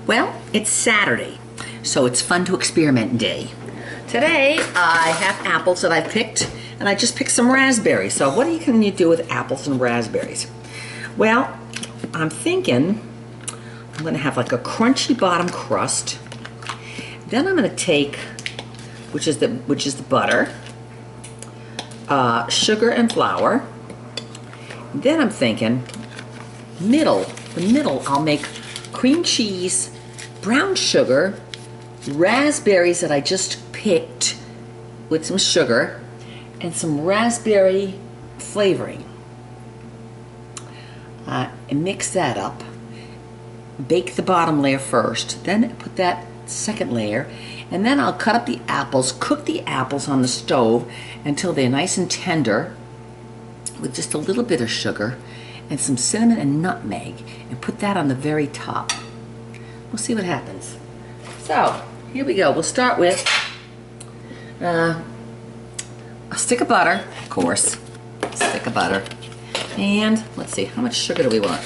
Well, it's Saturday, so it's fun to experiment day. Today, I have apples that I've picked, and I just picked some raspberries. So what can you do with apples and raspberries? Well, I'm thinking I'm gonna have like a crunchy bottom crust. Then I'm gonna take, which is the butter, sugar and flour. Then I'm thinking, the middle, I'll make cream cheese, brown sugar, raspberries that I just picked with some sugar, and some raspberry flavoring. And mix that up. Bake the bottom layer first, then put that second layer, and then I'll cut up the apples, cook the apples on the stove until they're nice and tender with just a little bit of sugar and some cinnamon and nutmeg, and put that on the very top. We'll see what happens. So, here we go. We'll start with a stick of butter, of course. A stick of butter. And let's see, how much sugar do we want?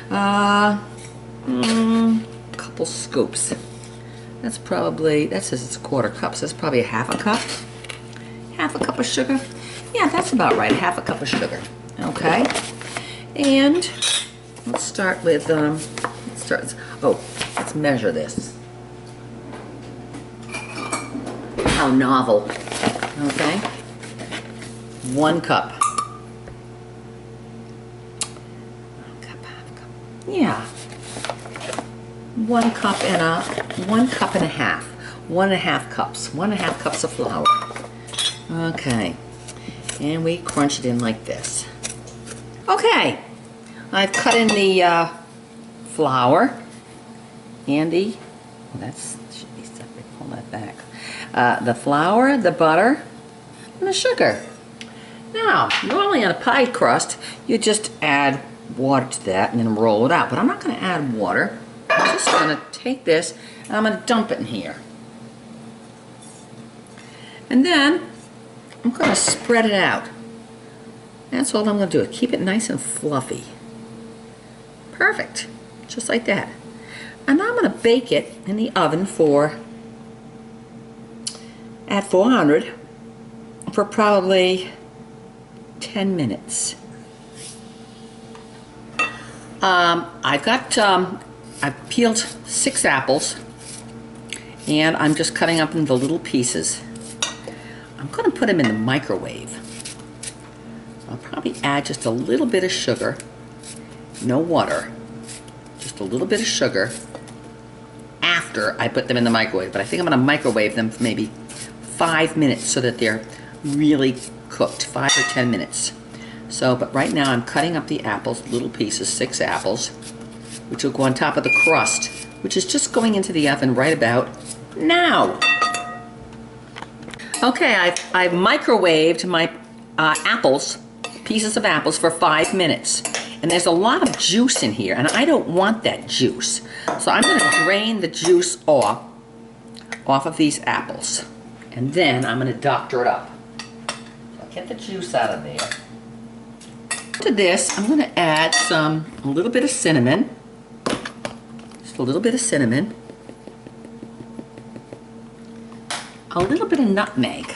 A couple scoops. That says it's a quarter cup, so that's probably a half a cup. Half a cup of sugar. Yeah, that's about right, half a cup of sugar. Okay. And let's start with, let's measure this. How novel. Okay. 1 cup. Yeah. 1 cup and a half. 1.5 cups. 1.5 cups of flour. Okay. And we crunch it in like this. Okay. I've cut in the flour and that should be separate. Pull that back. The flour, the butter, and the sugar. Now, normally on a pie crust, you just add water to that and then roll it out. But I'm not going to add water. I'm just going to take this and I'm going to dump it in here. And then I'm going to spread it out. That's all I'm going to do. Keep it nice and fluffy. Perfect. Just like that. And now I'm going to bake it in the oven at 400 for probably 10 minutes. I've peeled 6 apples and I'm just cutting up into little pieces. I'm going to put them in the microwave. I'll probably add just a little bit of sugar, no water, just a little bit of sugar after I put them in the microwave. But I think I'm going to microwave them for maybe 5 minutes so that they're really cooked, 5 or 10 minutes. So, but right now I'm cutting up the apples, little pieces, 6 apples, which will go on top of the crust, which is just going into the oven right about now. Okay, I've microwaved my pieces of apples for 5 minutes. And there's a lot of juice in here, and I don't want that juice. So I'm going to drain the juice off of these apples. And then I'm going to doctor it up. So I'll get the juice out of there. To this, I'm going to add a little bit of cinnamon. Just a little bit of cinnamon. A little bit of nutmeg.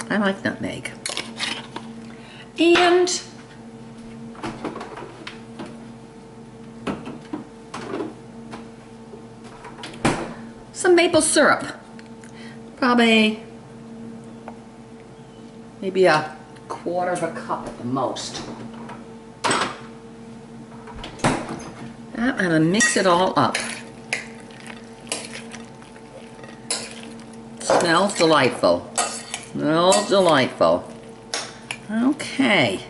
I like nutmeg. And some maple syrup. Probably maybe a quarter of a cup at the most. I'm going to mix it all up. Smells delightful. Smells delightful. Okay.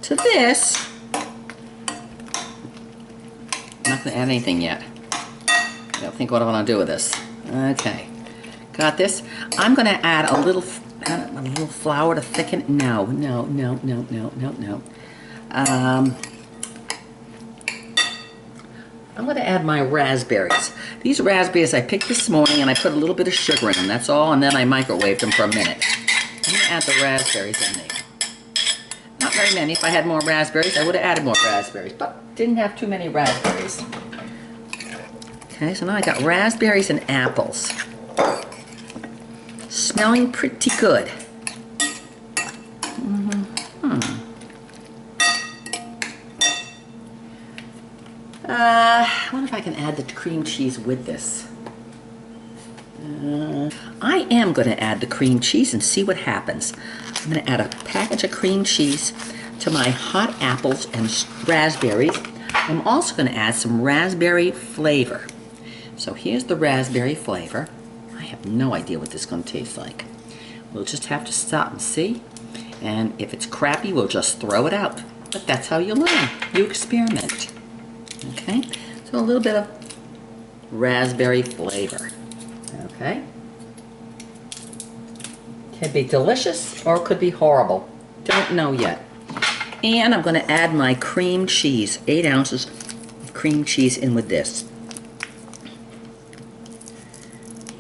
To this, I'm not going to add anything yet. I don't think what I want to do with this. Okay. Got this? I'm going to add a little flour to thicken. No. I'm going to add my raspberries. These raspberries I picked this morning and I put a little bit of sugar in them. That's all. And then I microwaved them for a minute. I'm going to add the raspberries in there. Not very many. If I had more raspberries, I would have added more raspberries, but didn't have too many raspberries. Okay, so now I got raspberries and apples. Smelling pretty good. I wonder if I can add the cream cheese with this. I am going to add the cream cheese and see what happens. I'm going to add a package of cream cheese to my hot apples and raspberries. I'm also going to add some raspberry flavor. So here's the raspberry flavor. I have no idea what this is going to taste like. We'll just have to stop and see. And if it's crappy, we'll just throw it out. But that's how you learn. You experiment. Okay? So a little bit of raspberry flavor. Okay? Could be delicious or it could be horrible. Don't know yet. And I'm going to add my cream cheese. 8 ounces of cream cheese in with this.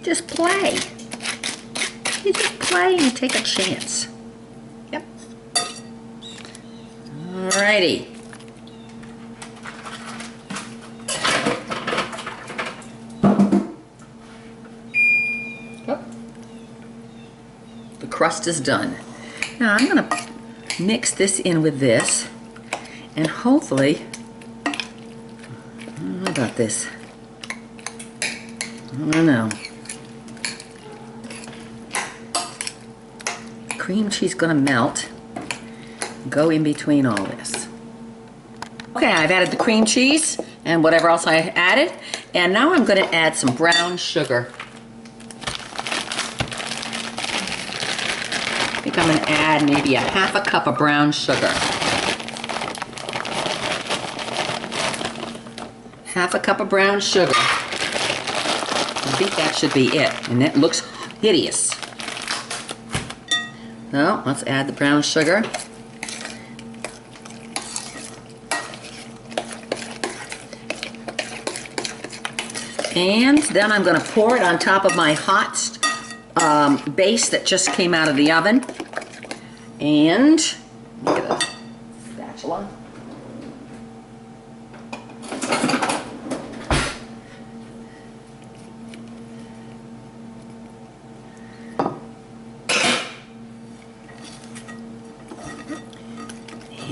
Just play. You just play and take a chance. Yep. Alrighty. Oh. The crust is done. Now I'm going to mix this in with this, and hopefully, how about this? I don't know. Cream cheese gonna melt, go in between all this. Okay, I've added the cream cheese and whatever else I added, and now I'm gonna add some brown sugar. I think I'm gonna add maybe a half a cup of brown sugar. Half a cup of brown sugar. I think that should be it, and it looks hideous. Now, let's add the brown sugar. And then I'm going to pour it on top of my hot base that just came out of the oven. And get a spatula.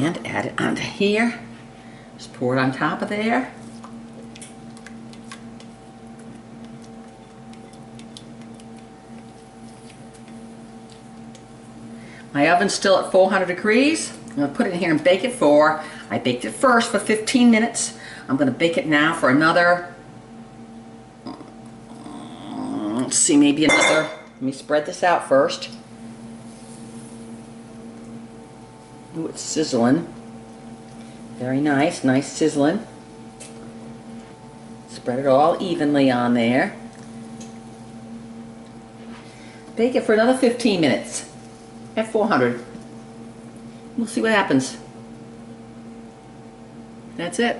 And add it onto here. Just pour it on top of there. My oven's still at 400 degrees. I'm going to put it in here and bake it for, I baked it first for 15 minutes. I'm going to bake it now for another, let's see, maybe another, let me spread this out first. Ooh, it's sizzling. Very nice, nice sizzling. Spread it all evenly on there. Bake it for another 15 minutes at 400. We'll see what happens. That's it.